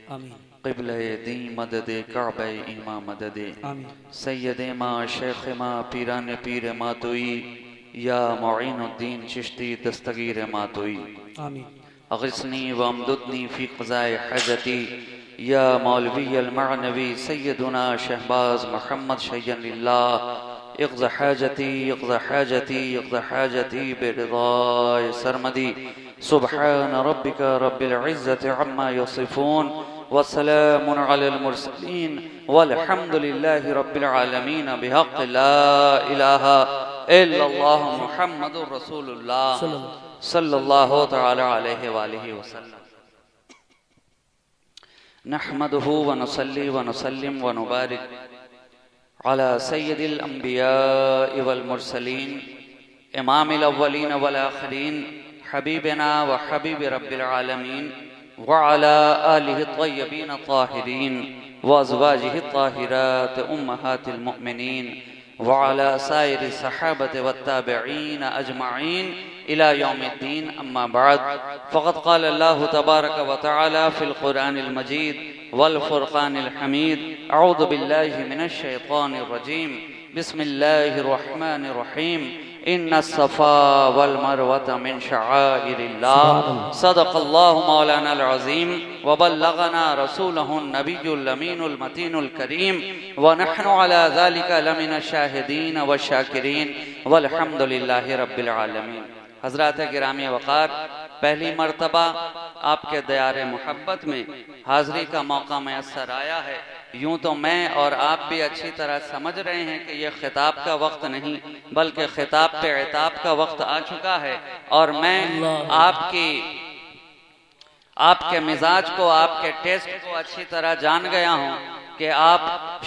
आमीन। क़िबले दी मदद काबे इमा मदद सैयद माँ शेख माँ पीरान पीर मातोई या मुईनुद्दीन चिश्ती दस्तगीर मातोई आमीन। अग़िस्नी व अमदुदनी फ़ी क़ज़ाए हजती या मौलवी अल-मअनवी सैयदुना शहबाज मोहम्मद शय्यनिल्लाह इक़्ज़ हाजती इक़्ज़ हाजती इक़्ज़ हाजती बिरिज़ाए सरमदी सुब्हान रब्बिका रब्बिल इज़्ज़ति अम्मा यसिफ़ून वस्सलामुन अलल मुरसलीन वल्हम्दुलिल्लाहि रब्बिल आलमीन बिहक़्क़ि ला इलाहा इल्लल्लाह मुहम्मदुर रसूलुल्लाह सल्लल्लाहु तआला अलैहि वालिहि वसल्लम। नहमदुहु व नुसल्ली व नुसल्लिम व नुबारिक अला सय्यदिल अंबिया वल मुरसलीन इमामिल अव्वलीन वल आखिरीन हबीबना व हबीब रब्बिल आलमीन व अला आलिहि तय्यबीन ताहिरीन व अज़वाजिहि ताहिरात उम्महातिल मुमिनीन व अला साइरि सहाबत व ताबिईन अजमईन इला यौमिद्दीन अम्मा बाद फ़क़द क़ाल अल्लाहु तबारक व तआला फ़िल क़ुरआनिल मजीद वल फ़ुरक़ानिल हमीद अऊज़ु बिल्लाहि मिनश शैतानिर रजीम बिस्मिल्लाहिर रहमानिर रहीम इन्नस्सफ़ा वल मरवता मिन शआइरिल्लाह सदक़ल्लाहु मौलानाल अज़ीम व बल्लगना रसूलुहुन नबियुल अमीनुल मतीनुल करीम व नहनु अला ज़ालिका लमिनश शाहिदीन व शाकिरीन वल्हम्दुलिल्लाहि रब्बिल आलमीन। हज़रात गिरामी वक़ार, पहली मर्तबा आपके दयारे मोहब्बत में हाज़री का मौका मैसर आया है। यूं तो मैं और आप भी अच्छी तरह समझ रहे हैं कि यह खिताब का वक्त नहीं बल्कि खिताब पे इताब का वक्त आ चुका है और मैं आपके मिजाज को, आपके टेस्ट को अच्छी तरह जान गया हूँ कि आप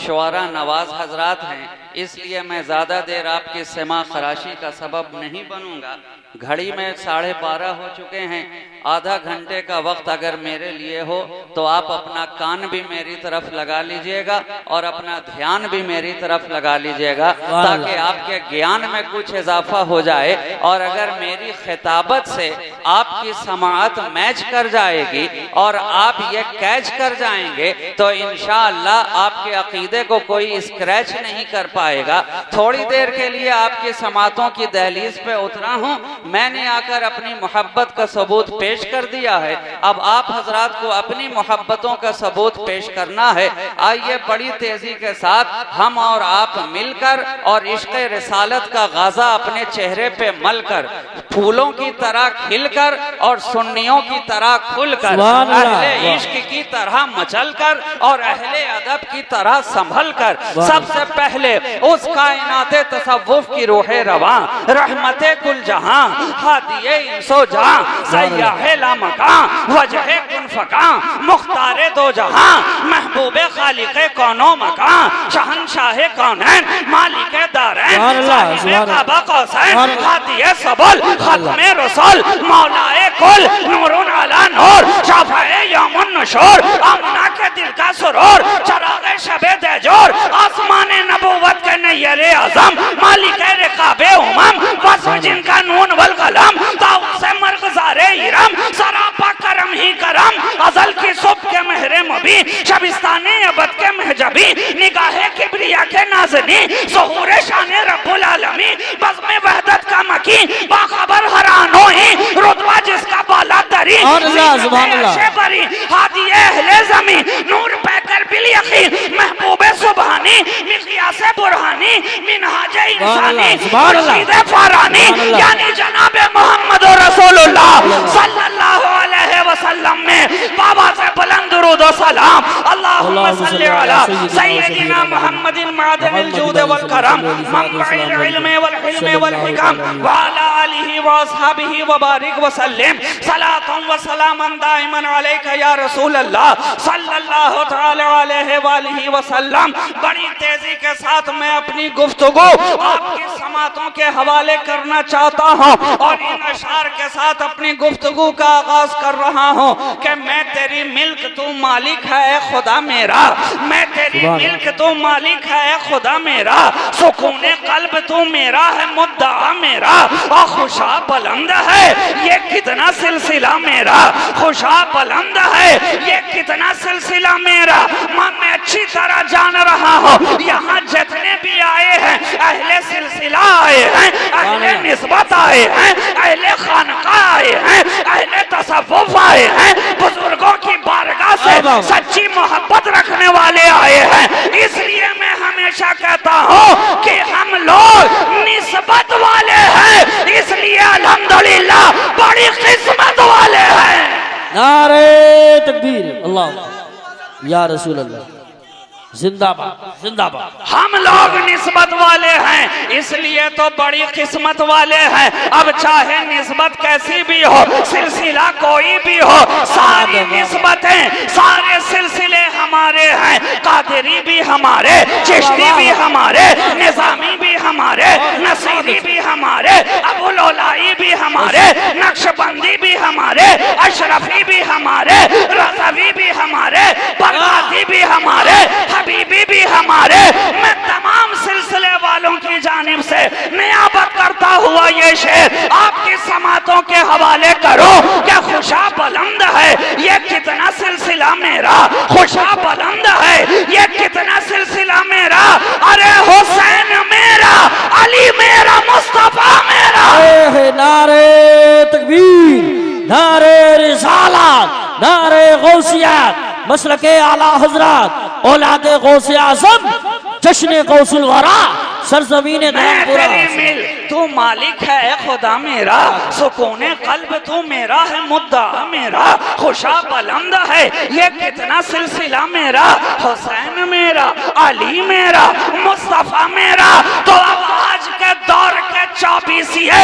शुआरा नवाज हजरात हैं, इसलिए मैं ज़्यादा देर आपकी सिमा खराशी का सबब नहीं बनूंगा। घड़ी में 12:30 हो चुके हैं। आधा घंटे का वक्त अगर मेरे लिए हो तो आप अपना कान भी मेरी तरफ लगा लीजिएगा और अपना ध्यान भी मेरी तरफ लगा लीजिएगा ताकि आपके ज्ञान में कुछ इजाफा हो जाए। और अगर मेरी खिताबत से आपकी समाअत मैच कर जाएगी और आप ये कैच कर जाएंगे तो इंशाअल्लाह आपके अकीदे को कोई स्क्रैच नहीं कर पाएगा। थोड़ी देर के लिए आपकी समातों की दहलीज पे उतरा हूँ, मैंने आकर अपनी मोहब्बत का सबूत पेश कर दिया है। अब आप हजरात को अपनी मोहब्बतों का सबूत पेश करना है। आइए बड़ी तेजी के साथ हम और आप मिलकर और इश्क़ रिसालत का गाज़ा अपने चेहरे पे मलकर, फूलों की तरह खिलकर और सुन्नियों की तरह खुलकर, अहले इश्क की तरह मचलकर और अहले अदब की तरह संभल कर सबसे पहले उस कायनाते तसव्वुफ की रूहे रवां, रहमते कुल जहां, हादिये इंसो जहां, सय्याहे लामकां, वजहे कुन फकां, मुख्तारे दो जहां, महबूबे खालिके कौनो मकां, शहंशाहे कौनैन, मालिके दारैन, साहिबे काबा कौसैन, हादिये सबुल, खत्मे रसूल, मौलाए कुल, नूरुन अला नूर, शाफाए यौमुन नुशूर, आमना के दिल का सुरूर, चरागे शबे देजोर, आसमाने नबूवत के नय्यरे आज़म, मालिके रिकाबे उमम, वस्फ़ जिनका नून वल कलम, दाऊद से मरग़ज़ारे इरम, सरापा करम ही करम, अज़ल की सुबह के महरे मुबीन, शबिस्ताने अबद के महजबी, निगाहे किब्रिया के नाज़नी, ज़ुहूरे शाने रब्बुल आलमीन, बज़्मे वहदत का मकीन, बाखबर हरानोही, रुतबा जिसका बाला तरी, बरी, हादिये अहले ज़मीन, नूर पैकर बिल यकीन, महबूबे सुबहानी, मिक़यासे बुरहानी, मिनहाजे इंसानी, मुर्शिदे फ़ारानी, यानी जनाबे मोहम्मद रसूलुल्लाह सल्लल्लाहु अलैहि वसल्लम में बाबा से बुलंद दुरूद व सलाम। अल्लाहुम्मा सल्लि अला सय्यदिना मुहम्मदिन मादनिल जूद वल करम, मंबइल इल्म वल हिल्म वल हिकम, व अला आलिहि व अस्हाबिहि व बारिक व सल्लिम सलातन व सलामन दाइमन अलैका या रसूल अल्लाह सल्लल्लाहु तआला अलैहि व आलिहि व सल्लम। बड़ी तेजी के साथ मैं अपनी गुफ्तगू आपकी समातों के हवाले करना चाहता हूँ और इन अशार के साथ अपनी गुफ्तगू का आगाज कर रहा हूँ कि मैं तेरी मिल्क, तू मालिक है खुदा मेरा, मेरा, मैं तेरी मिल्क तू मालिक है खुदा मेरा, सुकूने कल्ब तू मेरा है मुद्दा मेरा, और खुशा बुलंद है ये कितना सिलसिला मेरा, खुशा बुलंद है ये कितना सिलसिला मेरा। मैं अच्छी तरह जान रहा हूँ यहाँ जितने भी आए हैं अहले सिलसिला आए हैं, अहले निस्बत आए हैं, अहले खानका आए हैं, अहले तसव्वुफ आए हैं, बुजुर्गों की बारगाह से सच्ची मोहब्बत रखने वाले आए हैं। इसलिए मैं हमेशा कहता हूँ कि हम लोग निस्बत वाले हैं, इसलिए अल्हम्दुलिल्लाह बड़ी किस्मत वाले हैं। नारे तकबीर, अल्लाह या रसूल अल्लाह, जिंदाबाद जिंदाबाद। हम लोग निस्बत वाले हैं इसलिए तो बड़ी किस्मत वाले हैं। अब चाहे निस्बत कैसी भी हो, सिलसिला कोई भी हो, सारी निस्बतें सारे सिलसिले हमारे हैं। कादरी भी हमारे, चिश्ती भी हमारे, निजामी भी हमारे, नसीरी भी हमारे, अबुल-ओलाई भी हमारे, नक्शबंदी भी हमारे, अशरफी भी हमारे, रज़वी भी हमारे, बगदादी भी हमारे, हबीबी भी हमारे। मैं तमाम सिलसिले वालों की जानिब से नियाबत करता हुआ ये शेर आपकी समातों के हवाले करो। क्या खुशा बुलंद है ये कितना सिलसिला मेरा, खुशा बुलंद है ये कितना सिलसिला मेरा। अरे हुसैन मेरा, अली मेरा, मुस्तफा मेरा। नारे तकबीर, नारे रिसालत, नारे गौसियत, मसलके आला हजरत, औलादे गौसे आज़म, जश्न गौसुल वरा, सरजमीन धर्मपुरा। मिल तू मालिक है खुदा मेरा, सुकूने कल्ब तू मेरा है मुद्दा मेरा, खुशा बुलंद है ये कितना सिलसिला मेरा। हुसैन मेरा, अली मेरा, मुस्तफा मेरा। तो अब आज के दौर के 24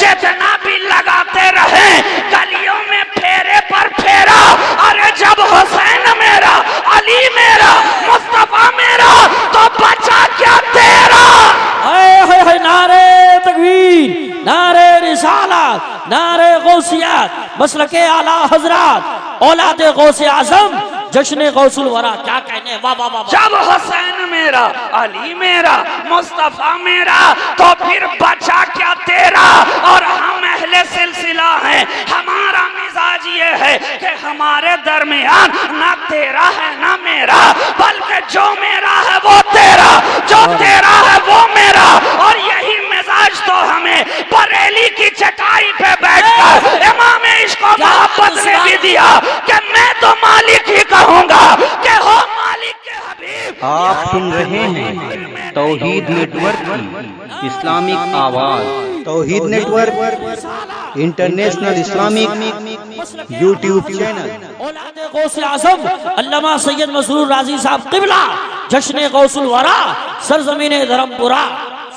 जितना भी लगाते रहे गलियों में फेरे पर फेरा। अरे जब हुसैन मेरा, अली मेरा, मुस्तफा मेरा, तो बचा क्या तेरा। नारे तकबीर, नारे रिसालत, नारे गौसियत, मसलके आला हजरत, औलादे गौसे आज़म, जश्न गौसुल वरा। क्या कहने, वाह वाह वाह। जब हुसैन मेरा, अली मेरा, मुस्तफा मेरा, तो फिर बचा क्या तेरा। और हम अहले सिलसिला हैं, हमारा मिजाज ये है कि हमारे दरमियान ना तेरा है ना मेरा, बल्कि जो मेरा है वो तेरा, जो तेरा है वो मेरा। और यही मिजाज तो हमें बरेली की चटाई पे बैठकर इमाम इश्क और मोहब्बत ने भी दिया कि मैं तो मालिक ही कहूंगा कि हो मालिक के हबीब। आप सुन रहे हैं तौहीद नेटवर्क की इस्लामिक आवाज। Tauheed network international Islamic YouTube channel. औलादे गौसे आज़म अल्लामा सैयद मसरूर राजी साहब क़िबला, जश्न गौसुल वरा, सरजमीन धर्मपुरा।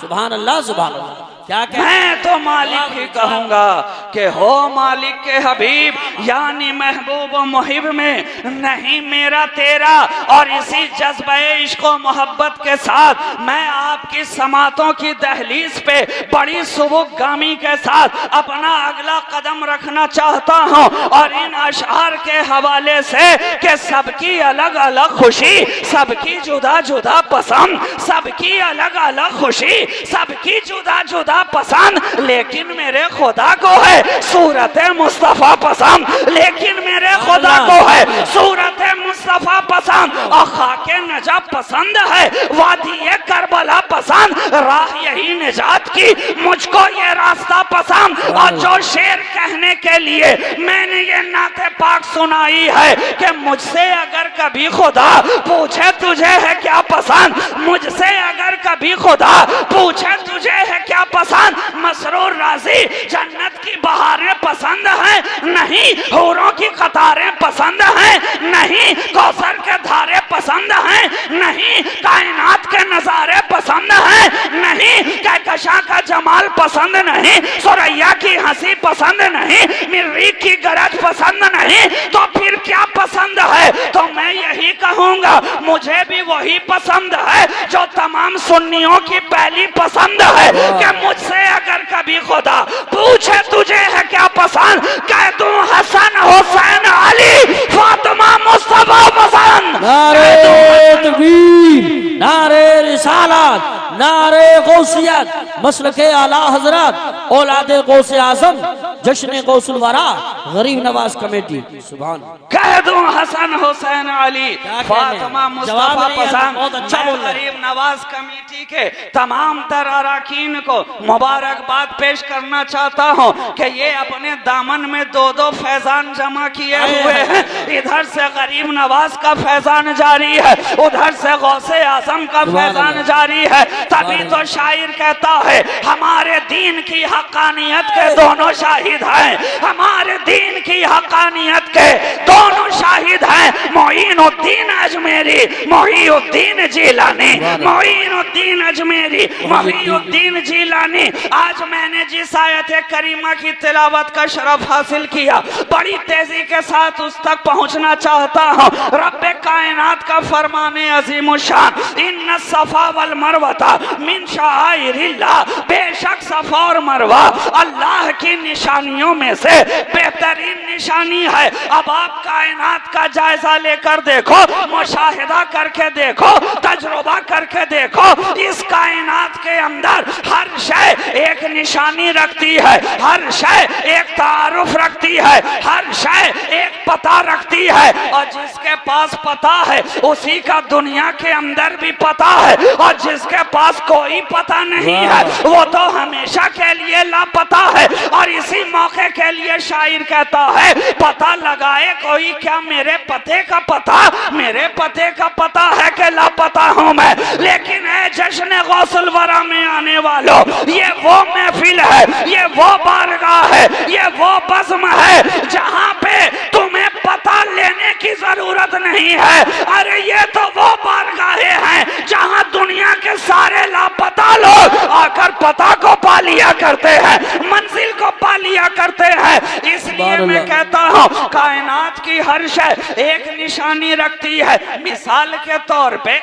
सुभान अल्लाह, सुभान अल्लाह। क्या मैं तो मालिक ही कहूंगा कि हो मालिक के हबीब, यानी महबूब मुहिब में नहीं मेरा तेरा। और इसी जज्बे इश्क व मोहब्बत के साथ मैं आपकी समातों की दहलीज पे बड़ी सुबुगामी के साथ अपना अगला कदम रखना चाहता हूँ। और इन अशआर के हवाले से कि सबकी अलग अलग खुशी, सबकी जुदा जुदा पसंद, सबकी अलग अलग खुशी, सबकी जुदा जुदा पसंद, लेकिन मेरे खुदा को है सूरत मुस्तफा पसंद, लेकिन मेरे खुदा को है सूरत मुस्तफा पसंद। और खाके नजात पसंद है, वादी करबला पसंद, राह यही निजात की, मुझको ये रास्ता पसंद। और जो शेर कहने के लिए मैंने ये नाते पाक सुनाई है कि मुझसे अगर कभी खुदा पूछे तुझे है क्या पसंद, मुझसे अगर कभी खुदा पूछे तुझे है क्या पसंद, मसरूर राजी जन्नत की बहारें पसंद हैं नहीं, हूरों की कतारें पसंद हैं नहीं, कौसर के धारे पसंद हैं नहीं, कायनात के नजारे पसंद हैं नहीं, कहकशा का जमाल पसंद नहीं, सुरैया की हंसी पसंद नहीं, मिर्री की गरज पसंद नहीं, तो फिर क्या पसंद है। तो मैं यही कहूंगा मुझे भी वही पसंद है जो तमाम सुन्नियों की पहली पसंद है कि मुझसे अगर कभी खुदा पूछे तुझे है क्या पसंद, कह दूं हसन, हुसैन, अली, फातिमा, मुस्तफा पसंद। नारे गौसियत मसलके आला हजरत औलादे गौसे आजम जश्न गौसुल वरा गरीब नवाज कमेटी। सुभान कह दूं हसन हुसैन अली फातिमा मुस्तफा पसंद बहुत अच्छा बोल रहे। गरीब नवाज कमेटी के तमाम तर अरकान को मुबारकबाद पेश करना चाहता हूं कि ये अपने दामन में दो दो फैजान जमा किए हुए हैं। इधर से गरीब नवाज का फैजान जारी है, उधर से गौसे आजम का फैजान जारी है। तभी तो शायर कहता है हमारे दीन की हक्कानियत के दोनों शाहिद हैं, हमारे दीन की हक्कानियत के दोनों शाहिद हैं। मोइनुद्दीन अजमेरी, मोहिउद्दीन जिलानी, मोइनुद्दीन अजमेरी, मोहिउद्दीन जिलानी। आज मैंने जिस आयत करीमा की तिलावत का शरफ हासिल किया, बड़ी तेजी के साथ उस तक पहुंचना चाहता हूं। रब्बे कायनात का फरमाने अजीम शान, इन्न सफा वल मरवता मिन शाइरिल्लाह, बेशक सफा और मरवा अल्लाह की निशानियों में से बेहतरीन निशानी है। अब आप कायनात का जायजा लेकर देखो, मुशाहिदा करके देखो, तजुर्बा करके देखो। इस कायनात के अंदर हर शय एक निशानी रखती है, हर शय एक तारुफ रखती है, हर शय एक पता रखती है। और जिसके पास पता है उसी का दुनिया के अंदर भी पता है, और जिसके पास कोई पता नहीं है वो तो हमेशा के लिए लापता है। और इसी मौके के लिए शायर कहता है पता लगाए कोई क्या मेरे पते का पता, मेरे पते का पता है कि लापता हूं मैं। लेकिन है जश्न गौसुल वरा में आने वालों, ये वो महफिल है, ये वो बारगाह है, ये वो बज़्म है जहां पे तुम्हें पता लेने की जरूरत नहीं है। अरे ये तो वो बारगाहें हैं जहां दुनिया के सारे लापता लोग आकर पता को पा लिया करते हैं, मंजिल को पा लिया करते हैं। इसलिए मैं कहता हूं कायनात की हर शय एक निशानी रखती है। मिसाल के तौर पे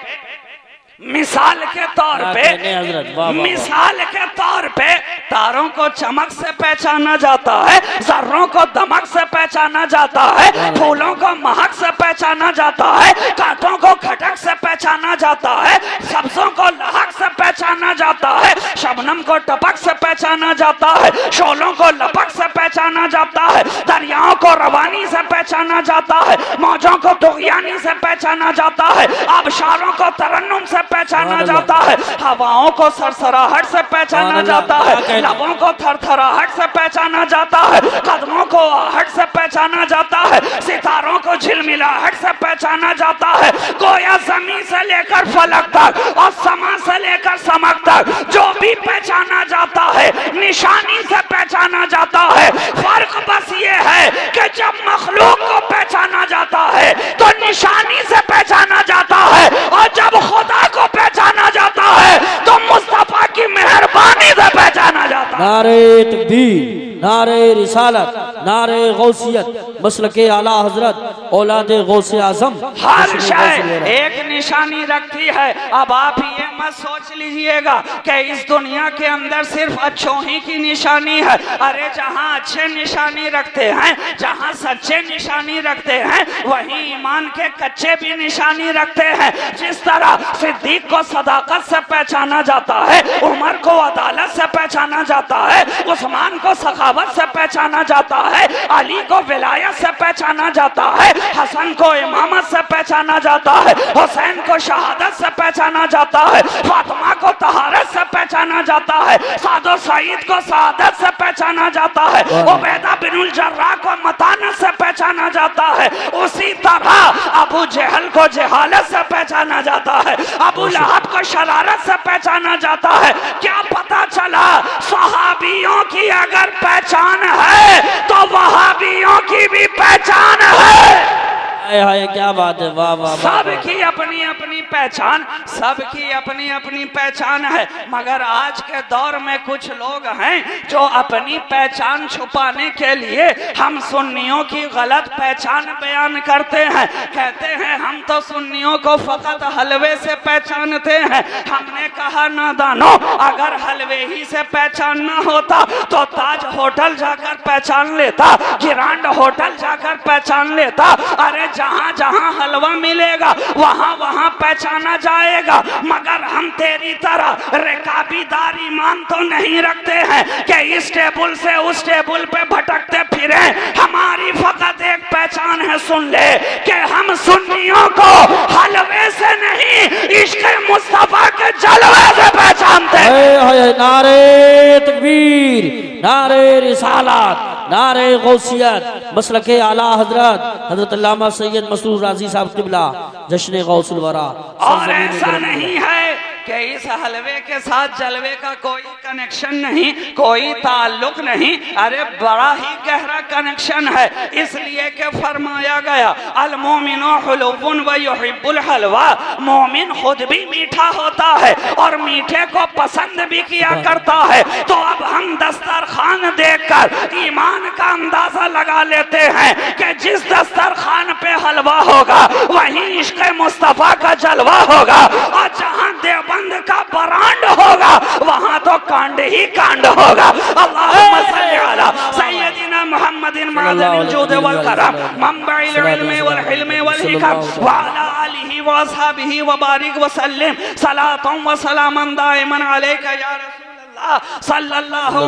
तारों को चमक से पहचाना जाता है, जर्रों को दमक से पहचाना जाता है, फूलों को महक से पहचाना जाता है, कांटों को खटक से पहचाना जाता है, सब्जों को लहक से पहचाना जाता है, शबनम को टपक से पहचाना जाता है, शोलों को लपक से पहचाना जाता है, दरियाओं को रवानी से पहचाना जाता है, मौजों को दुगियानी से पहचाना जाता है, आबशारों को तरन्नुम से पहचाना जाता है, हवाओं को सरसराहट से पहचाना जाता है, लबों को थरथराहट से पहचाना जाता है, कदमों को आहट से पहचाना जाता है, सितारों को झिलमिलाहट से पहचाना जाता है। गोया जमीन से लेकर फलक तक और समा से लेकर समक तक जो भी पहचाना जाता है निशानी से पहचाना जाता है। फर्क बस ये है कि जब मखलूक को पहचाना जाता है तो निशानी से पहचाना जाता है, और जब खुदा को पहचाना जाता है तो मुस्तफा की मेहरबानी से पहचाना जाता है। नारे तकबीर, नारे रिसालत, नारे गौसियत मसलके आला हजरत औलादे गौसे आजम। हर शय एक निशानी रखती है। अब आप ये मत सोच लीजिएगा कि इस दुनिया के अंदर सिर्फ अच्छों ही की निशानी है। अरे जहाँ अच्छे निशानी रखते हैं, जहाँ सच्चे निशानी रखते हैं, वहीं ईमान के कच्चे भी निशानी रखते हैं। जिस तरह सिद्दीक को सदाकत से पहचाना जाता है, उमर को अदालत से पहचाना जाता है, उस्मान को सखावत से पहचाना जाता है, अली को विलायत से पहचाना जाता है, हसन को इमामत से पहचाना जाता है, हुसैन को शहादत से पहचाना जाता है, फातिमा को तहारत से पहचाना जाता है, सादो सईद को सआदत से पहचाना जाता है, उबैदा बिनुल जर्राह को मतानत से पहचाना जाता है। उसी तरह अबू जहल को जहालत से पहचाना जाता है, अबू लहब को शरारत से पहचाना जाता है। क्या पता चला सहाबियों की अगर पहचान है तो वहाबियों की भी पहचान है। हाय क्या बात है, वाह वाह। सबकी अपनी अपनी पहचान, सबकी अपनी अपनी पहचान है। मगर आज के दौर में कुछ लोग हैं जो अपनी पहचान छुपाने के लिए हम सुन्नियों की गलत पहचान बयान करते हैं। कहते हैं हम तो सुन्नियों को फकत हलवे से पहचानते हैं। हमने कहा नादानो, अगर हलवे ही से पहचानना होता तो ताज होटल जाकर पहचान लेता, ग्रैंड होटल जाकर पहचान लेता। अरे जहां जहां हलवा मिलेगा वहां वहां पहचाना जाएगा। मगर हम तेरी तरह रिकाबीदार ईमान तो नहीं रखते हैं कि इस टेबल से उस टेबल पे भटकते फिरे। हमारी फकत एक पहचान है, सुन ले, कि हम सुन्नियों को हलवे से नहीं इश्क मुस्तफा के जलवे से पहचानते हैं। नारे तकबीर, नारे रिसालत, नारे गौसियत, मसलके आला हजरत हजरत अल्लामा सैयद मसरूर राजी साहब किबला जश्न गौसुल वरा। और ऐसा नहीं है कि इस हलवे के साथ जलवे का कोई कनेक्शन नहीं, कोई ताल्लुक नहीं। अरे बड़ा ही गहरा कनेक्शन है, इसलिए कि फरमाया गया अल मोमिनो हुलुवन व युहिब्बुल हलवा। मोमिन खुद भी मीठा होता है और मीठे को पसंद भी किया करता है। तो अब हम दस्तरखान देखकर ईमान का अंदाजा लगा लेते हैं कि जिस दस्तरखान पे हलवा होगा वहीं इश्क मुस्तफा का जलवा होगा, और जहां देवबंद का बरांड होगा वहां तो कांड ही कांड होगा। अल्लाहुम्मा सल्ली अला सय्यदिना मुहम्मदिन मादनिल जुद वल करम मंबइल इल्मी वल हिल्मी वल हिकम व अला आलिहि व असहाबिहि व बारिक व सल्लिम सलातन व सलामन दाइमन अलैका या रसूल सल्लल्लाहु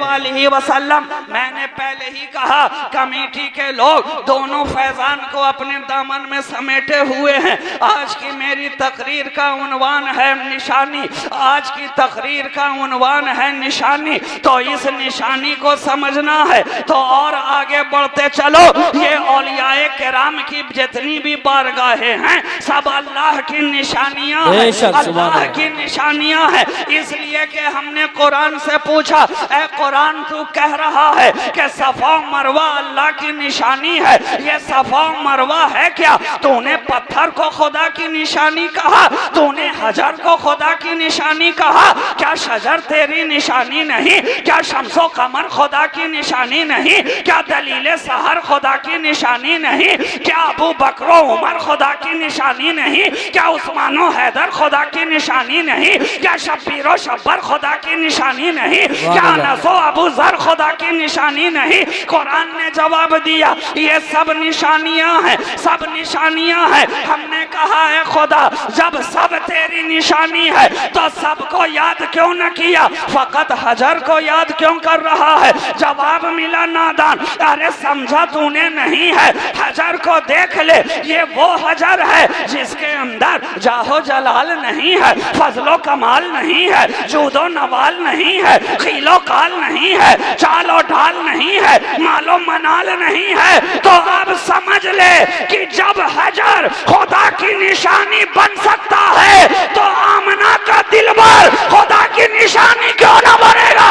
अलैहि वसल्लम। मैंने पहले ही कहा कमेटी के लोग दोनों फैजान को अपने दामन में समेटे हुए हैं। आज की मेरी तकरीर का उन्वान है निशानी, आज की तकरीर का उन्वान है निशानी। तो इस निशानी को समझना है तो और आगे बढ़ते चलो। ये औलियाए किराम की जितनी भी बारगाहें हैं सब अल्लाह की निशानियां हैं, अल्लाह की निशानियां हैं। इसलिए कि हमने कुरान से पूछा, ऐ कुरान तू कह रहा है कि सफा मरवा अल्लाह की निशानी है, ये सफा मरवा है क्या? तूने पत्थर को खुदा की निशानी कहा, तूने हजर को खुदा की निशानी कहा, क्या शजर तेरी निशानी नहीं? क्या शम्सो कमर खुदा की निशानी नहीं? क्या दलीले सहर खुदा की निशानी नहीं? क्या अबू बकरो उमर खुदा की निशानी नहीं? क्या उस्मानो हैदर खुदा की निशानी नहीं? क्या शब्बीरो शब्बर खुदा की निशानी नहीं? क्या नसो अबू जर खुदा की निशानी नहीं? कुरान ने जवाब दिया ये सब निशानियां हैं, सब निशानियां हैं। हमने कहा है खुदा जब सब तेरी निशानी है तो सबको याद क्यों न किया, फकत हजर को याद क्यों कर रहा है? जवाब मिला नादान, अरे समझा तूने नहीं है, हजर को देख ले, ये वो हजर है जिसके अंदर जाहो जलाल नहीं है, फजलो कमाल नहीं है, जूदो नवाल नहीं है, खीलो काल नहीं है, चालो ढाल नहीं है, मालो मनाल नहीं है। तो अब समझ ले कि जब हजर खुदा की निशानी बन सकता है तो आमना का दिलबर खुदा की निशानी क्यों न बनेगा?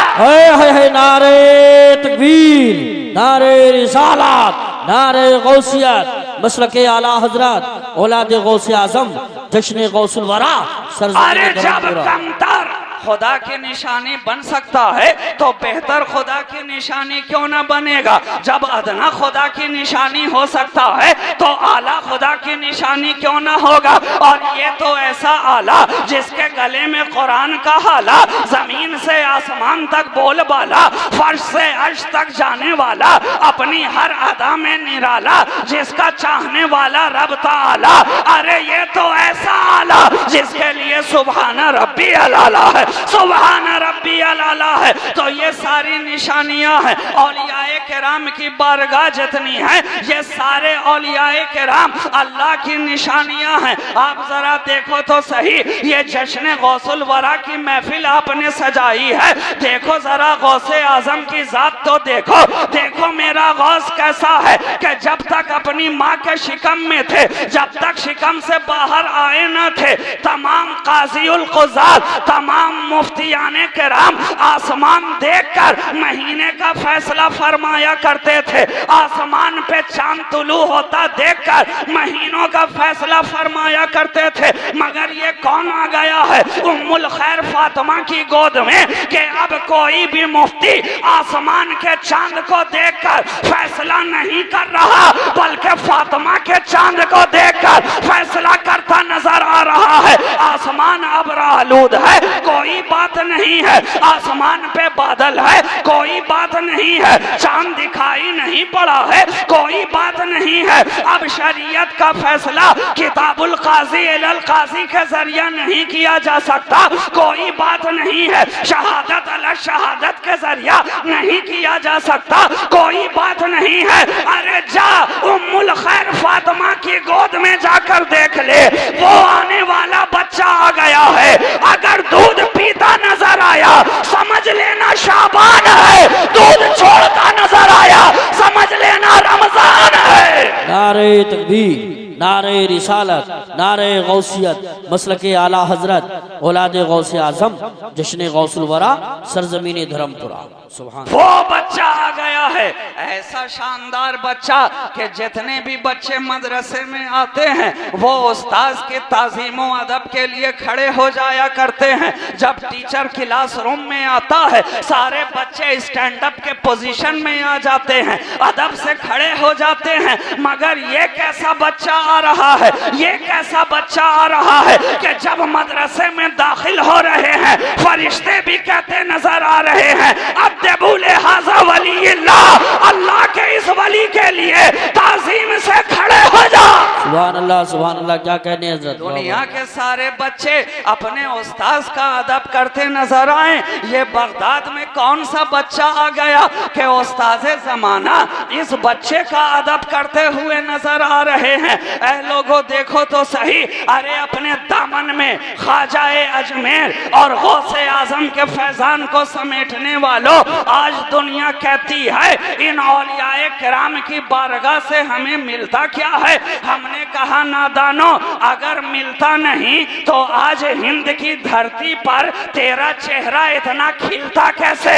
है नारे तकबीर, नारे रिसालत, नारे गौसियत, मसलके आला हजरत औलाद गौसे आजम जश्न गौसुल वरा। अरे जब कमतर खुदा की निशानी बन सकता है तो बेहतर खुदा की निशानी क्यों ना बनेगा? जब अदना खुदा की निशानी हो सकता है तो आला खुदा की निशानी क्यों ना होगा? और ये तो ऐसा आला जिसके गले में कुरान का हाला, जमीन से आसमान तक बोल बाला, फर्श से अर्श तक जाने वाला, अपनी हर अदा में निराला, जिसका चाहने वाला रब ताला। अरे ये तो ऐसा आला जिसके लिए सुभान रब्बी अलाला है, सुभान रब्बी अलाला है। तो ये सारी निशानियां हैं औलियाए किराम की बारगाह जितनी है, ये सारे औलियाए किराम अल्लाह की निशानियां हैं। आप जरा देखो तो सही, ये जश्न गौसुल वरा की महफिल आपने सजाई है, देखो जरा गौसे आजम की जात तो देखो, देखो मेरा गौस कैसा है कि जब तक अपनी माँ के शिकम में थे, जब तक शिकम से बाहर आए न थे, तमाम काज़ीउल क़ुज़ात, तमाम मुफ्तियाने किराम आसमान देखकर महीने का फैसला फरमाया करते थे। आसमान पे चांद तुलू होता देखकर महीनों का फैसला फरमाया करते थे। मगर ये कौन आ गया है उम्मुल खैर फातिमा की गोद में कि अब कोई भी मुफ्ती आसमान के चांद को देखकर फैसला नहीं कर रहा, बल्कि फातिमा के चांद को देखकर फैसला करता नजर नजर आ रहा है, आसमान अब्र आलूद है, कोई बात नहीं है, आसमान पे बादल है, कोई बात नहीं है, चांद दिखाई नहीं पड़ा है, कोई बात नहीं है। अब शरीयत का फैसला किताबुल काजी इलल काजी के जरिए नहीं किया जा सकता, कोई बात नहीं है। शहादत अल शहादत के जरिया नहीं किया जा सकता, कोई बात नहीं है। अरे जा उम्मुल खैर फातिमा की गोद में जाकर देख ले, वो आने वाला बच्चा आ गया है। अगर दूध पीता नजर आया समझ लेना शाबान है, दूध छोड़ता नजर आया समझ लेना रमजान है। नारे तकबीर, नारे रिसालत, नारे गौसियत, मसलके आला हजरत, औलादे गौसे आजम, जश्न गौसुल वरा, सरजमीन धर्मपुरा। सुभान वो बच्चा आ गया है, ऐसा शानदार बच्चा कि जितने भी बच्चे मदरसे में आते हैं वो उस्ताद के ताज़ीमो अदब के लिए खड़े हो जाया करते हैं। जब टीचर क्लासरूम में आता है सारे बच्चे स्टैंड अप के पोजीशन में आ जाते हैं, अदब से खड़े हो जाते हैं। मगर ये कैसा बच्चा आ रहा है, ये कैसा बच्चा आ रहा है कि जब मदरसे में दाखिल हो रहे हैं फरिश्ते भी कहते नजर आ रहे हैं, अब देबुले हाजा वलील्लाह, अल्लाह के इस वली के लिए ताजीम से खड़े हो जा। सुभान अल्लाह, क्या कहने हजरत। दुनिया के सारे बच्चे अपने उस्ताद का अदब करते नजर आए, ये बगदाद में कौन सा बच्चा आ गया कि उस्ताद जमाना इस बच्चे का अदब करते हुए नजर आ रहे हैं। ऐ लोगों देखो तो सही, अरे अपने दामन में ख्वाजाए अजमेर और गौसे आजम के फैजान को समेटने वालों, आज दुनिया कहती है इन औलियाए किराम की बारगाह से हमें मिलता क्या है। हमने कहा नादानो, अगर मिलता नहीं तो आज हिंद की धरती पर तेरा चेहरा इतना खिलता कैसे।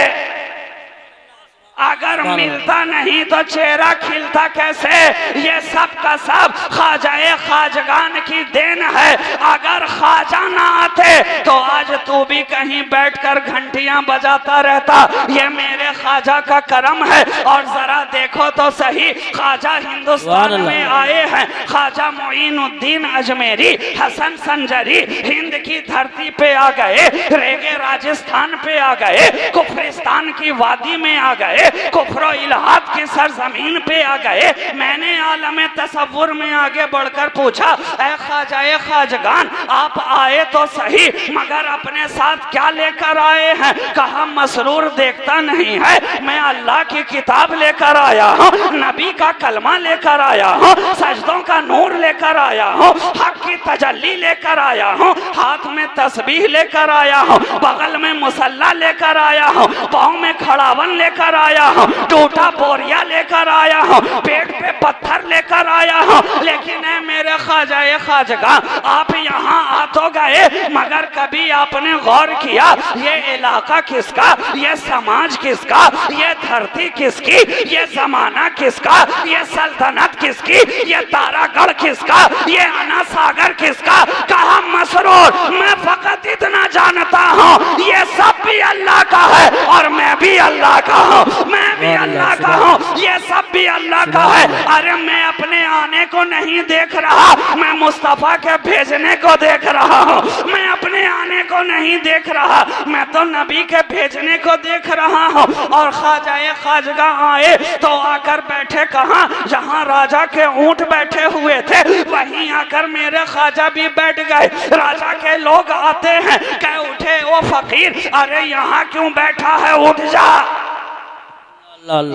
अगर मिलता नहीं तो चेहरा खिलता कैसे। ये सब का सब ख्वाजाए ख्वाजगान की देन है। अगर ख्वाजा ना आते तो आज तू भी कहीं बैठकर घंटियां बजाता रहता। ये मेरे ख्वाजा का करम है। और जरा देखो तो सही, ख्वाजा हिंदुस्तान में आए हैं। ख्वाजा मोइनुद्दीन अजमेरी, हसन संजरी हिंद की धरती पे आ गए, रेगे राजस्थान पे आ गए, कुफरिस्तान की वादी में आ गए, कुफरो इलाहाद की सरजमीन पे आ गए। मैंने आलम तसव्वुर में आगे बढ़कर पूछा, ऐ ख्वाजाए ख्वाजगान आप आए तो सही, मगर अपने साथ क्या लेकर आए हैं। कहा मसरूर देखता नहीं है, मैं अल्लाह की किताब लेकर आया हूँ, नबी का कलमा लेकर आया हूँ, सजदों का नूर लेकर आया हूँ, हक की तजल्ली लेकर आया हूँ, हाथ में तस्बीह लेकर आया हूँ, बगल में मुसल्ला लेकर आया हूँ, पाँव में खड़ावन लेकर आया हूँ, टूटा बोरिया लेकर आया हूँ, पेट पे पत्थर लेकर आया हूँ। लेकिन है मेरे ख्वाजाए ख्वाजगा, आप यहाँ आ तो गए, मगर कभी आपने गौर किया ये इलाका किसका, ये समाज किसका, ये धरती किसकी, ये जमाना किसका, ये सल्तनत किसकी, ये तारागढ़ किसका, ये अना सागर किसका। कहा मसरूर, मैं फकत इतना जानता हूँ ये सब भी अल्लाह का है और मैं भी अल्लाह का हूँ, मैं भी अल्लाह का हूँ, ये सब भी अल्लाह का है। अरे मैं अपने आने को नहीं देख रहा, मैं मुस्तफा के भेजने को देख रहा हूँ। मैं अपने आने को नहीं देख रहा, मैं तो नबी के भेजने को देख रहा हूँ। और ख्वाजाए ख्वाजगा आए तो आकर बैठे कहाँ, जहाँ राजा के ऊंट बैठे हुए थे वहीं आकर मेरे ख्वाजा भी बैठ गए। राजा के लोग आते हैं, कह उठे ओ फकीर, अरे यहाँ क्यों बैठा है, उठ जा,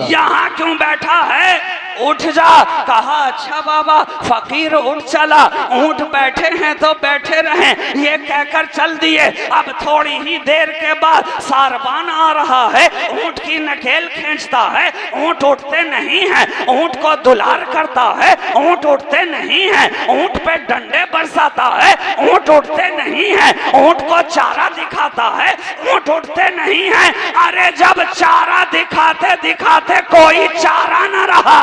यहाँ क्यों बैठा है, उठ जा। कहा अच्छा बाबा। फकीर उठ चला, ऊंट बैठे हैं तो बैठे रहें, ये कहकर चल दिए। अब थोड़ी ही देर के बाद सारबान आ रहा है, ऊंट की नकेल खींचता है, ऊंट उठते नहीं हैं, ऊंट को दुलार करता है, ऊंट उठते नहीं हैं, ऊंट पे डंडे बरसाता है, ऊंट उठते नहीं हैं, ऊंट को चारा दिखाता है, ऊंट उठते नहीं हैं। अरे जब चारा दिखाते दिखाते कोई चारा न रहा,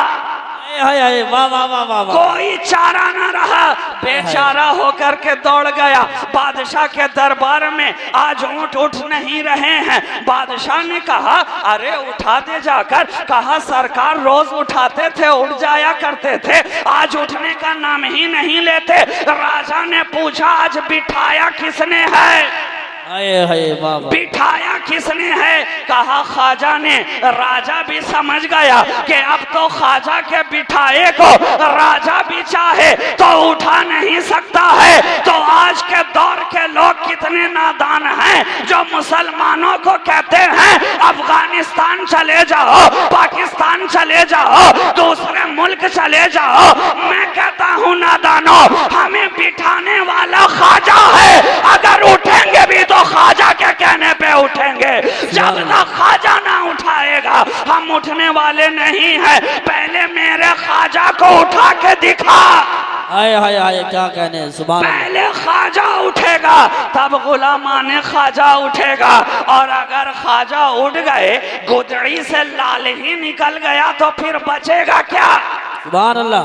हाय हाय वाह वाह वाह वाह वाह। कोई चारा ना रहा, बेचारा होकर के दौड़ गया बादशाह के दरबार में। आज ऊंट उठ नहीं रहे हैं। बादशाह ने कहा अरे उठा दे जाकर। कहा सरकार रोज उठाते थे, उठ जाया करते थे, आज उठने का नाम ही नहीं लेते। राजा ने पूछा आज बिठाया किसने है? हाय हाय वाह वाह। बिठाया किसने है? कहा ख्वाजा ने। राजा भी समझ गया कि अब तो ख्वाजा के बिठाए को राजा भी चाहे तो उठा नहीं सकता है। तो आज के दौर के लोग कितने नादान हैं जो मुसलमानों को कहते हैं अफगानिस्तान चले जाओ, पाकिस्तान चले जाओ, दूसरे मुल्क चले जाओ। मैं कहता हूँ नादानो, हमें बिठाने वाला ख्वाजा है। अगर उठेंगे भी तो ख्वाजा के कहने पे उठेंगे। जब तक ख्वाजा ना उठाएगा हम उठने वाले नहीं हैं। पहले मेरे ख्वाजा को उठा के दिखा। हाय हाय हाय क्या कहने, सुभान अल्लाह। पहले ख्वाजा उठेगा तब गुलामाने ख्वाजा उठेगा। और अगर ख्वाजा उठ गए, गुदड़ी से लाल ही निकल गया तो फिर बचेगा क्या? सुभान अल्लाह।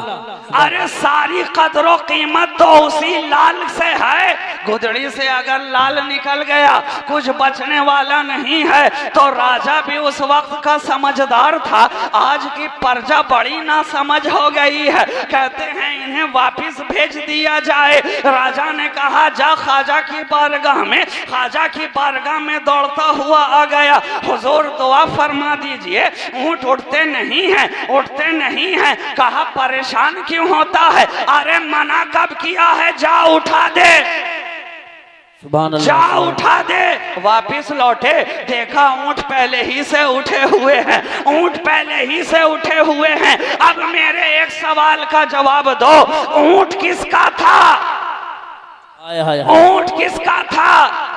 अरे सारी कदर कीमत तो उसी लाल से है। गुदड़ी से अगर लाल निकल गया कुछ बचने वाला नहीं है। तो राजा भी उस वक्त का समझदार था। आज की प्रजा बड़ी ना समझ हो गई है। कहते हैं इन्हें वापस भेज दिया जाए। राजा ने कहा जा ख्वाजा की बारगाह में। ख्वाजा की बारगाह में दौड़ता हुआ आ गया। हुजूर दुआ फरमा दीजिए, ऊंट उठते नहीं हैं, उठते नहीं हैं। कहा परेशान क्यों होता है? अरे मना कब किया है? जा उठा दे, सुभान अल्लाह। जा उठा दे। वापिस लौटे, देखा ऊंट पहले ही से उठे हुए हैं, ऊंट पहले ही से उठे हुए हैं। अब मेरे एक सवाल का जवाब दो, ऊंट किसका था? हाय हाय हाय। ऊंट किसका था?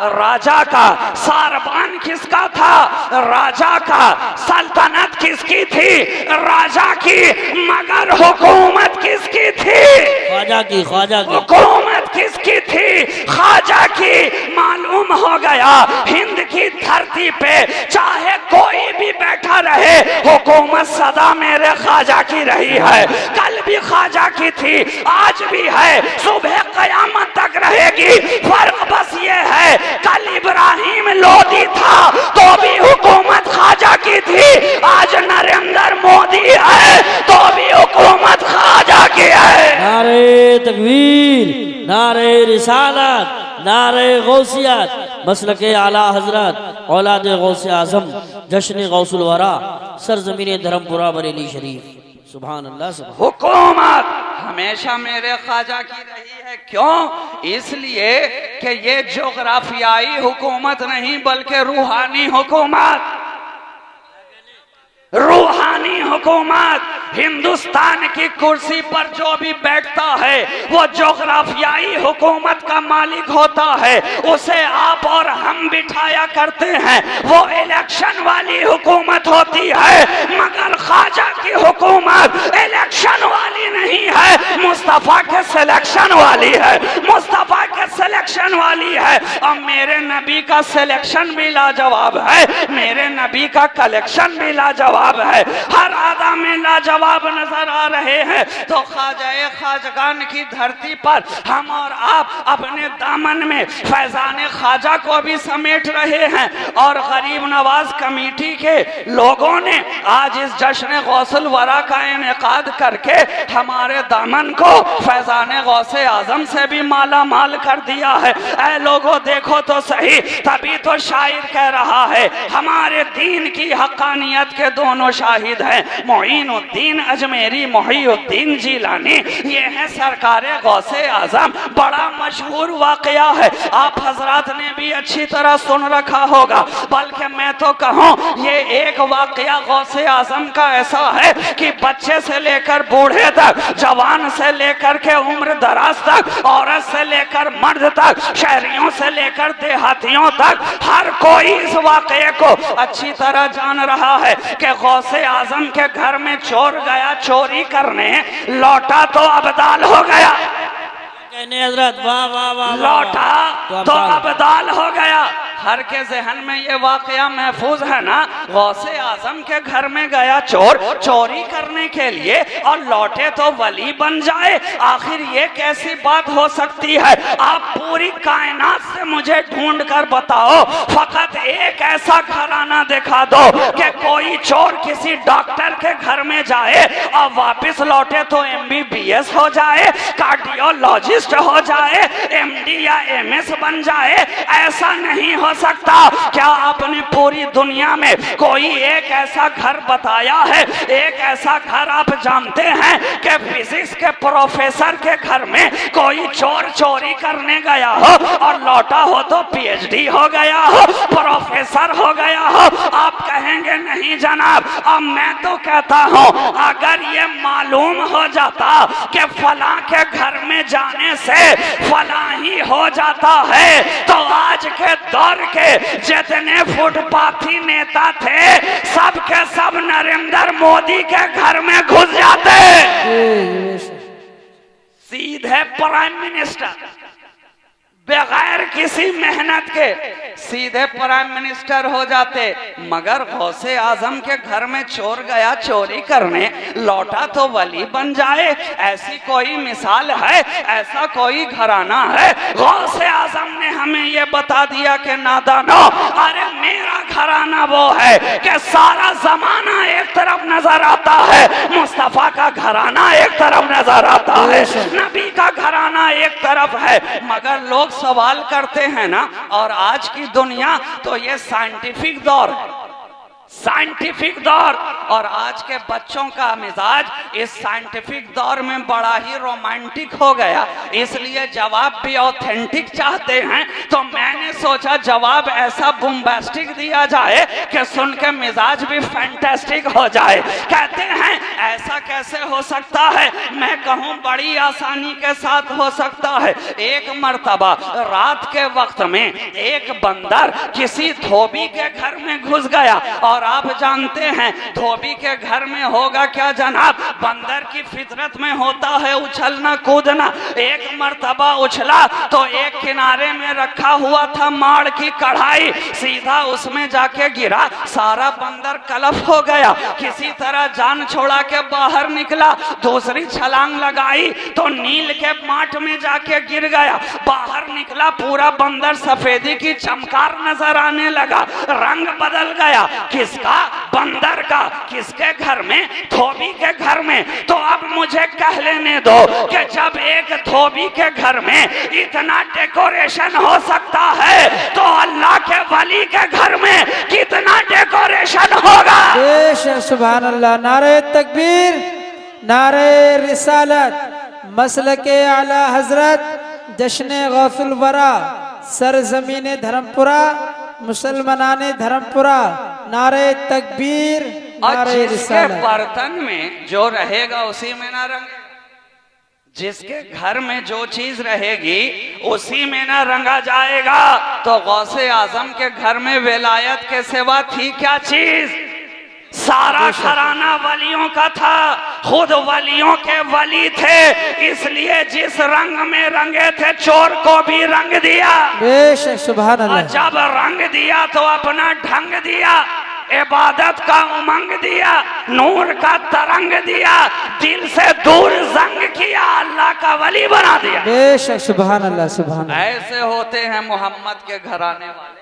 राजा का। सारबान किसका था? राजा का। सल्तनत किसकी थी? राजा की। मगर हुकूमत किसकी थी? ख्वाजा की, ख्वाजा की। हुकूमत किसकी थी? ख्वाजा की। मालूम हो गया हिंद की धरती पे चाहे कोई भी बैठा रहे, हुकूमत सदा मेरे ख्वाजा की रही है। कल भी ख्वाजा की थी, आज भी है, सुबह कयामत तक रहेगी। फर्क बस ये है कल इब्राहिम लोधी था तो भी हुकूमत ख्वाजा की थी, आज नरेंद्र मोदी है तो भी हुकूमत ख्वाजा की है। नारे तकबीर, नारे रिसालत, नारे गौसियत, मसलके आला हजरत औलाद गौसे आजम जश्न गौसुल वरा सरजमीन धर्मपुरा बरेली शरीफ। सुभान अल्लाह। सुभान। हुकूमत हमेशा मेरे ख्वाजा की रही है। क्यों? इसलिए कि ये जोग्राफियाई हुकूमत नहीं बल्कि रूहानी हुकूमत, रूहानी हुकूमत। हिंदुस्तान की कुर्सी पर जो भी बैठता है वो जोग्राफियाई हुकूमत का मालिक होता है। उसे आप और हम बिठाया करते हैं, वो इलेक्शन वाली हुकूमत होती है। मगर ख्वाजा की हुकूमत इलेक्शन वाली नहीं है, मुस्तफा के सिलेक्शन वाली है, मुस्तफा के सिलेक्शन वाली है। और मेरे नबी का सिलेक्शन भी लाजवाब है, मेरे नबी का कलेक्शन भी लाजवाब है। हर आदा में लाजवाब नजर आ रहे हैं। तो ख्वाजा ख्वाजगान की धरती पर हम और आप अपने दामन में फैजान ख्वाजा को भी समेट रहे हैं। और गरीब नवाज कमेटी के लोगों ने आज इस जश्न गौसुल वरा का इनेकाद करके हमारे दामन को फैजान गौसे आजम से भी माला माल कर दिया है। ऐ लोगों देखो तो सही, तभी तो शायर कह रहा है हमारे दीन की हक्कानियत के दोनों शाहिद हैं, मोइनुद्दीन अजमेरी, मोहिउद्दीन जिलानी। ये है सरकारे गौसे आजम। बड़ा मशहूर वाकया है, आप हजरात ने भी अच्छी तरह सुन रखा होगा। बल्कि मैं तो कहूँ ये एक वाकया गौसे आजम का ऐसा है कि बच्चे से लेकर बूढ़े तक, जवान से लेकर के उम्र दराज तक, औरत से लेकर मर्द तक, शहरियों से लेकर देहातियों तक, हर कोई इस वाकये को अच्छी तरह जान रहा है कि गौसे आजम के घर में चोर गया चोरी करने, लौटा तो अबदाल हो गया। कहने हजरत वाह वाह वाह। लौटा तो अबदाल हो गया। हर के जहन में ये वाकया महफूज है ना, गौसे आजम के घर में गया चोर चोरी करने के लिए और लौटे तो वली बन जाए। आखिर ये कैसी बात हो सकती है? आप पूरी कायनात से मुझे ढूंढ कर बताओ, फकत एक ऐसा घराना दिखा दो कि कोई चोर किसी डॉक्टर के घर में जाए और वापस लौटे तो MBBS हो जाए, कार्डियोलॉजिस्ट हो जाए, MD या MS बन जाए। ऐसा नहीं हो सकता। क्या आपने पूरी दुनिया में कोई एक ऐसा घर बताया है? एक ऐसा घर आप जानते हैं कि फिजिक्स के प्रोफेसर के घर में कोई चोर चोरी करने गया हो और लौटा हो तो PhD हो गया हो, प्रोफेसर हो गया हो? आप कहेंगे नहीं जनाब। अब मैं तो कहता हूं, अगर ये मालूम हो जाता कि फलां के घर में जाने से फलां ही हो जाता है तो आज के दौर के जितने फुटपाथी नेता थे सब के सब नरेंद्र मोदी के घर में घुस जाते, सीधे प्राइम मिनिस्टर, बगैर किसी मेहनत के सीधे प्राइम मिनिस्टर हो जाते। मगर गौसे आजम के घर में चोर गया चोरी करने, लौटा तो वली बन जाए। ऐसी कोई मिसाल है? ऐसा कोई घराना है? गौसे आजम ने हमें ये बता दिया कि नादानो, अरे मेरा घराना वो है कि सारा जमाना एक तरफ नजर आता है, मुस्तफा का घराना एक तरफ नजर आता है, नबी का घराना एक तरफ है। मगर लोग सवाल करते हैं ना, और आज की दुनिया तो ये साइंटिफिक दौर है, साइंटिफिक दौर, और आज के बच्चों का मिजाज इस साइंटिफिक दौर में बड़ा ही रोमांटिक हो गया, इसलिए जवाब भी ऑथेंटिक चाहते हैं। तो मैंने सोचा जवाब ऐसा बुम्बास्टिक दिया जाए कि सुन के मिजाज भी फैंटास्टिक हो जाए। कहते हैं ऐसा कैसे हो सकता है? मैं कहूं बड़ी आसानी के साथ हो सकता है। एक मर्तबा रात के वक्त में एक बंदर किसी धोबी के घर में घुस गया, और आप जानते हैं धोबी के घर में होगा क्या जनाब? बंदर की फितरत में होता है उछलना कूदना। एक मर्तबा उछला तो एक किनारे में रखा हुआ था माड़ की कढ़ाई, सीधा उसमें जाके गिरा, सारा बंदर कलफ हो गया। किसी तरह जान छोड़ा के बाहर निकला, दूसरी छलांग लगाई तो नील के माट में जाके गिर गया। बाहर निकला, पूरा बंदर सफेदी की चमकार नजर आने लगा, रंग बदल गया। किसका? बंदर का। किसके घर में? धोबी के घर में। तो अब मुझे कह लेने दो कि जब एक धोबी के घर में इतना डेकोरेशन हो सकता है तो अल्लाह के वली के घर में कितना डेकोरेशन होगा? सुभान अल्लाह। नारे तकबीर, नारे रिसालत, मसलके आला हजरत, जश्न गौसुल वरा, सरजमीन धर्मपुरा, मुसलमानाने धर्मपुरा, नारे तकबीर, नारे रिसालत। बर्तन में जो रहेगा उसी में ना रंगे, जिसके घर में जो चीज रहेगी उसी में ना रंगा जाएगा। तो गौसे आजम के घर में विलायत के सिवा थी क्या चीज? सारा घराना वलियों का था, खुद वलियों के वली थे, इसलिए जिस रंग में रंगे थे चोर को भी रंग दिया। बेशक सुभान अल्लाह। जब रंग दिया तो अपना ढंग दिया, इबादत का उमंग दिया, नूर का तरंग दिया, दिल से दूर जंग किया, अल्लाह का वली बना दिया। बेशक सुभान अल्लाह, सुभान अल्लाह। ऐसे होते हैं मोहम्मद के घराने वाले।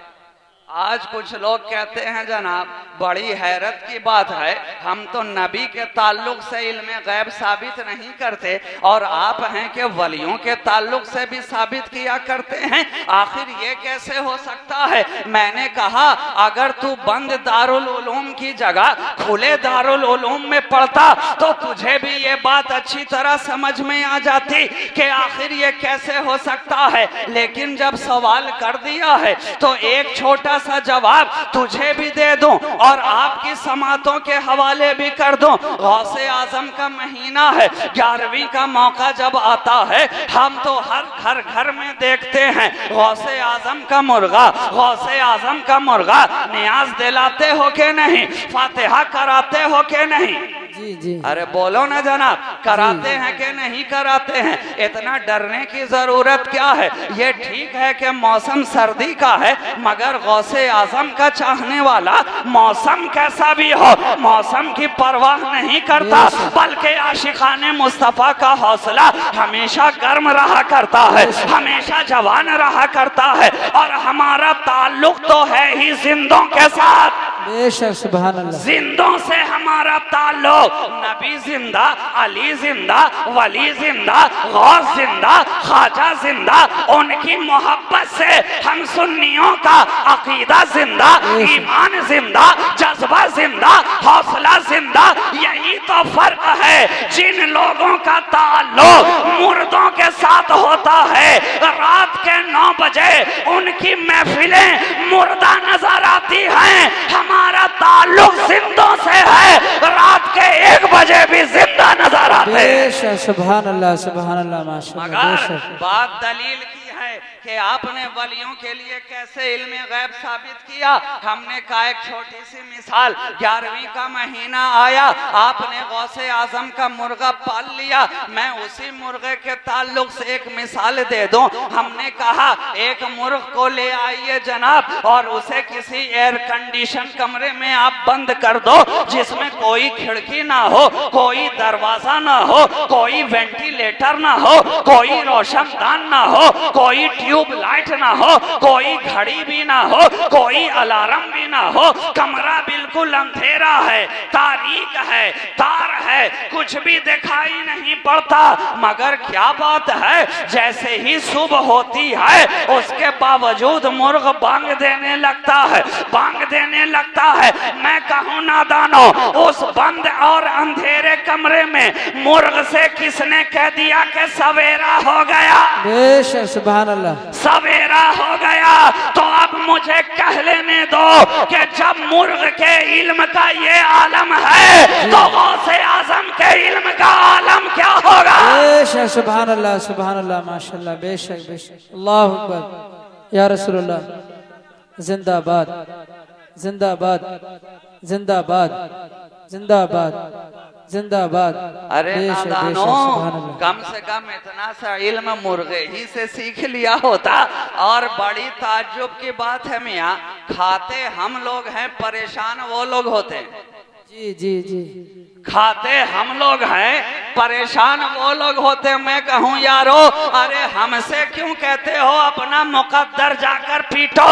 आज कुछ लोग कहते हैं जनाब, बड़ी हैरत की बात है, हम तो नबी के ताल्लुक से इल्म गैब साबित नहीं करते और आप हैं कि वलियों के ताल्लुक से भी साबित किया करते हैं। आखिर ये कैसे हो सकता है? मैंने कहा अगर तू बंद दारुल उलूम की जगह खुले दारुल उलूम में पढ़ता तो तुझे भी ये बात अच्छी तरह समझ में आ जाती कि आखिर ये कैसे हो सकता है। लेकिन जब सवाल कर दिया है तो एक छोटा सा जवाब तुझे भी दे दूं और आपकी समातों के हवाले भी कर दूं। गौसे आजम का महीना है, 11वीं का मौका जब आता है हम तो हर घर में देखते हैं गौसे आजम का मुर्गा, गौसे आजम का मुर्गा। नियाज दिलाते हो के नहीं? फातिहा कराते हो के नहीं? जी जी अरे बोलो ना जनाब, कराते हैं कि नहीं कराते हैं? इतना डरने की जरूरत क्या है? ये ठीक है कि मौसम सर्दी का है, मगर गौसे आजम का चाहने वाला मौसम कैसा भी हो मौसम की परवाह नहीं करता, बल्कि आशिकाने मुस्तफा का हौसला हमेशा गर्म रहा करता है, हमेशा जवान रहा करता है। और हमारा ताल्लुक तो है ही जिंदों के साथ, बेशक सुभान अल्लाह। जिंदों से हमारा ताल्लुक, नबी जिंदा, अली जिंदा, वली जिंदा, गौस जिंदा, ख्वाजा जिंदा, उनकी मोहब्बत से हम सुन्नियों का अकीदा जिंदा, ईमान जिंदा, जज्बा जिंदा, हौसला जिंदा। यही तो फर्क है, जिन लोगों का ताल्लुक मुर्दों के साथ होता है, रात के 9 बजे उनकी महफिलें मुर्दा नजर आती हैं। हमारा ताल्लुक जिंदों से है, रात के 1 बजे भी जिंदा नजर आते हैं। बेशक सुभान अल्लाह माशाअल्लाह। मगर बेशक बात दलील की है कि आपने वलियों के लिए कैसे इल्म गैब साबित किया। हमने कहा एक छोटी सी मिसाल, 11वीं का महीना आया, आपने गौसे आजम का मुर्गा पाल लिया। मैं उसी मुर्गे के ताल्लुक से एक मिसाल दे दूं। हमने कहा एक मुर्ग को ले आइए जनाब, और उसे किसी एयर कंडीशन कमरे में आप बंद कर दो, जिसमें कोई खिड़की ना हो, कोई दरवाजा ना हो, कोई वेंटिलेटर ना हो, कोई रोशनदान ना हो, कोई ट्यूब लाइट ना हो, कोई घड़ी भी ना हो, कोई अलार्म भी ना हो, कमरा बिल्कुल अंधेरा है, तारीक है, तार है, कुछ भी दिखाई नहीं पड़ता। मगर क्या बात है, जैसे ही सुबह होती है उसके बावजूद मुर्ग बांग देने लगता है, बांग देने लगता है। मैं कहूँ नादानो, उस बंद और अंधेरे कमरे में मुर्ग से किसने कह दिया कि सवेरा हो गया? बेशक सुभान अल्लाह। सवेरा हो गया। तो अब मुझे कह लेने दो कि जब मुर्ग के इल्म का ये आलम है, तो गौसे आजम के इल्म का आलम क्या होगा? बेशक सुभान अल्लाह माशाअल्लाह। बेशक बेशक। अल्लाह अकबर या रसूलुल्लाह। जिंदाबाद जिंदाबाद जिंदाबाद जिंदाबाद जिंदाबाद। अरे बेशक नादानो, बेशक सुभान अल्लाह। कम से कम इतना सा इल्म मुर्गे ही से सीख लिया होता। और बड़ी ताज्जुब की बात है मियाँ, खाते हम लोग हैं, परेशान वो लोग होते हैं। जी जी जी। खाते हम लोग हैं, परेशान वो लोग होते। मैं कहूँ यारो, अरे हमसे क्यों कहते हो अपना मुकद्दर जाकर पीटो,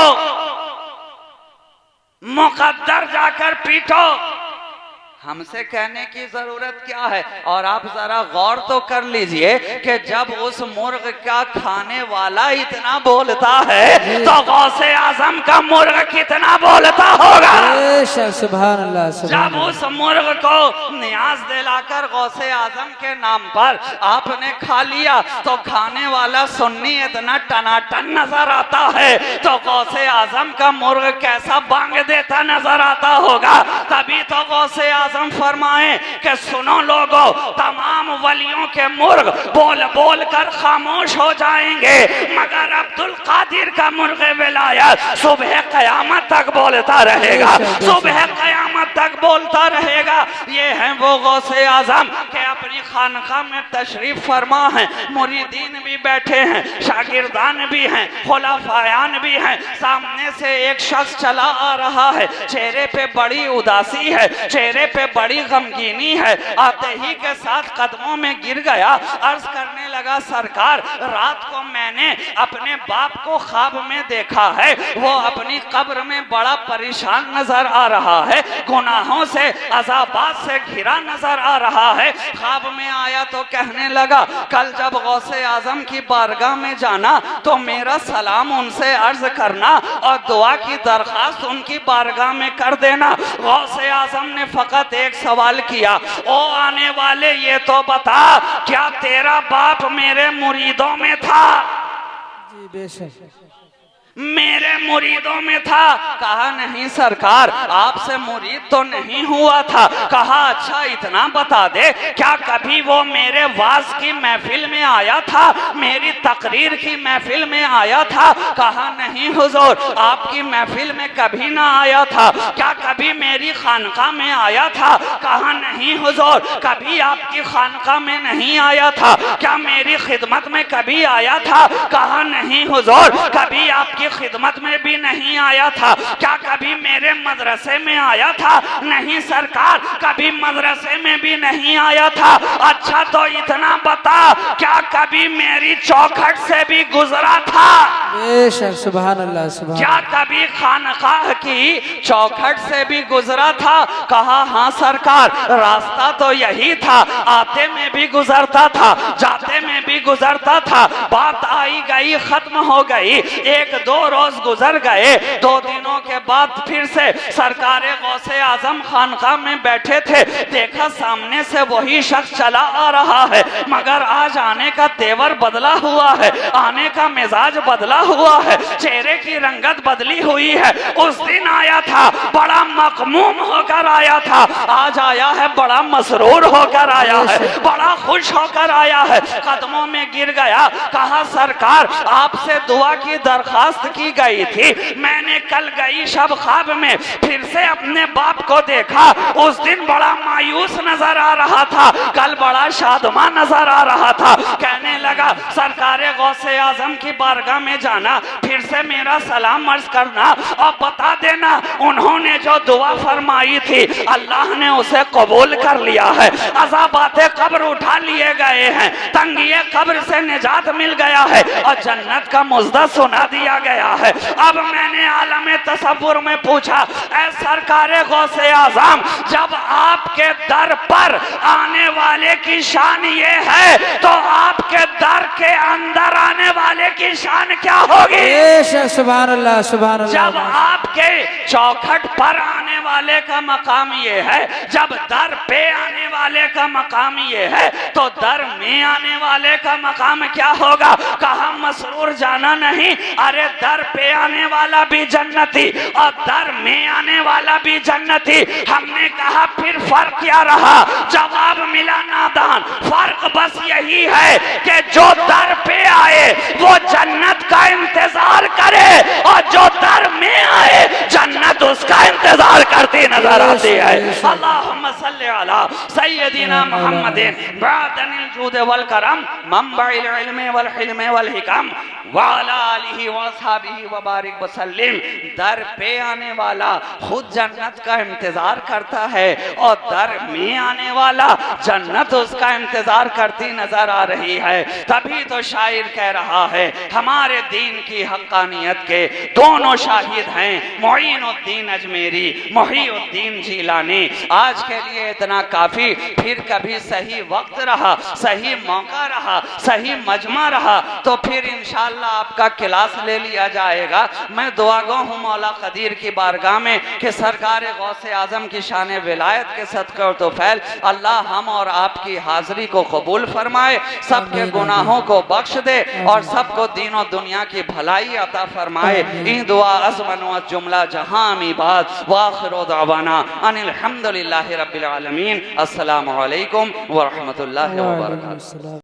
मुकद्दर जाकर पीटो। हमसे कहने की जरूरत क्या है? और आप जरा गौर तो कर लीजिए कि जब उस मुर्ग का खाने वाला इतना बोलता है, तो गौसे आजम का मुर्ग कितना बोलता होगा? बेशक सुभान अल्लाह सुभान जब उस मुर्ग को नियाज दिलाकर गौसे आजम के नाम पर आपने खा लिया, तो खाने वाला सुन्नी इतना टनाटन नजर आता है, तो गौसे आजम का मुर्ग कैसा बांग देता नजर आता होगा। तभी तो गौसे आजम फरमाए कि सुनो लोगों, तमाम वलियों के मुर्ग बोल बोल कर खामोश हो जाएंगे, मगर अब्दुल कादिर का मुर्गे विलायत सुबह कयामत तक बोलता रहेगा, सुबह कयामत तक बोलता रहेगा। ये हैं वो गौसे आजम के अपनी खानका में तशरीफ फरमा है, मुरीदीन भी बैठे हैं, शागिर्दान भी हैं, खुलाफायान भी हैं। सामने से एक शख्स चला आ रहा है, चेहरे पे बड़ी उदासी है, चेहरे पे बड़ी गमगीनी है। आते ही के साथ कदमों में गिर गया, अर्ज करने लगा, सरकार रात को मैंने अपने बाप को ख्वाब में देखा है, वो अपनी कब्र में बड़ा परेशान नजर आ रहा है, गुनाहों से अज़ाबात से घिरा नजर आ रहा है। ख्वाब में आया तो कहने लगा, कल जब गौसे आजम की बारगाह में जाना तो मेरा सलाम उनसे अर्ज करना और दुआ की दरखास्त उनकी बारगाह में कर देना। गौसे आजम ने फकत एक सवाल किया, ओ आने वाले ये तो बता, क्या तेरा बाप मेरे मुरीदों में था? जी बेशक मेरे मुरीदों में था। कहा नहीं सरकार, आपसे मुरीद तो नहीं हुआ था। कहा अच्छा इतना बता दे, क्या कभी वो मेरे वाज की महफिल में आया था, मेरी तकरीर की महफिल में आया था? कहा नहीं हुजूर, आपकी महफिल में कभी ना आया था। क्या कभी मेरी खानका में आया था? कहा नहीं हुजूर, कभी आपकी खानका में नहीं आया था। क्या मेरी खिदमत में कभी आया था? कहा नहीं हुजूर, कभी आपकी खिदमत में भी नहीं आया था। क्या कभी मेरे मदरसे में आया था? नहीं सरकार, कभी मदरसे में भी नहीं आया था। अच्छा तो इतना बता, क्या कभी मेरी चौखट से भी गुजरा था? बेशक सुभान अल्लाह सुभान। क्या कभी खानकाह की चौखट से भी गुजरा था? कहा हाँ सरकार, रास्ता तो यही था, आते में भी गुजरता था, जाते में भी गुजरता था। बात आई गई खत्म हो गई, एक दो रोज गुजर गए। 2 दिनों के बाद फिर से सरकारे गौसे आजम खानका में बैठे थे। देखा सामने से वही शख्स चला आ रहा है, मगर आज आने का तेवर बदला हुआ है, आने का मिजाज बदला हुआ है, चेहरे की रंगत बदली हुई है। उस दिन आया था बड़ा मखमूम होकर आया था, आज आया है बड़ा मसरूर होकर आया है, बड़ा खुश होकर आया है। कदमों में गिर गया, कहा सरकार आपसे दुआ की दरखास्त की गई थी। मैंने कल गई शब ख्वाब में फिर से अपने बाप को देखा। उस दिन बड़ा मायूस नजर आ रहा था, कल बड़ा शादमा नजर आ रहा था। कहने लगा सरकारे गौसे आजम की बारगाह में जाना, फिर से मेरा सलाम अर्ज करना और बता देना उन्होंने जो दुआ फरमाई थी अल्लाह ने उसे कबूल कर लिया है। अज़ाबाते कब्र उठा लिए गए हैं, तंगिए कब्र से निजात मिल गया है और जन्नत का मुज़्दा सुना दिया गया है। अब मैंने आलम तसव्वुर में पूछा, ऐ सरकारे गौसे आज़म, जब आपके दर पर आने वाले की शान ये है तो आपके दर के अंदर आने वाले की शान क्या होगी? सुभान अल्लाह सुभान अल्लाह। जब आपके चौखट पर आने वाले का मकाम ये है, जब दर पे आने वाले का मकाम ये है, तो दर में आने वाले का मकाम क्या होगा? कहा मसरूर जाना नहीं, अरे दर पे आने वाला भी जन्नती और दर में आने वाला भी जन्नती। हमने कहा फिर फर्क क्या रहा? जवाब मिला नादान, फर्क बस यही है कि जो दर पे आए वो जन्नत का इंतजार करे और जो दर में आए जन्नत उसका इंतजार करती नजर आती है। अल्लाहुम्मा सल्ली अला सय्यदिना मुहम्मदिन बादनिल जूद वल करम मंबइल इल्म वल हिल्म वल हिकम व अला आलिहि व असहाबिहि व बारिक वसल्लिम। दर पे आने वाला खुद जन्नत का इंतजार करता है और दर में आने वाला जन्नत उसका इंतजार करती नजर आ रही है। तभी तो शायर कह रहा है हमारे दीन की हक्कानियत के दोनों शाहिद हैं, मोइनुद्दीन अजमेरी, मोहिउद्दीन जिलानी। आज के लिए इतना काफी, फिर कभी सही वक्त रहा, सही मौका रहा, सही मजमा रहा तो फिर इंशाअल्लाह आपका क्लास ले लिया जाएगा। मैं दुआगो हूँ मौला कदीर की बारगाह में कि सरकार गौसे आजम की शान विलायत के सदक़े और तौफील अल्लाह हम और आपकी हाजिरी को कबूल फरमाए, सबके गुनाहों को बख्श दे और सबको दीन और दुनिया की भलाई अता फरमाए। इन दुआ अज़मन व जुमला जहां अमीबाद व आखिर दावाना अनिल हम्दुलिल्लाहि रब्बिल आलमीन। अस्सलामु अलैकुम व रहमतुल्लाहि व बरकातुहू।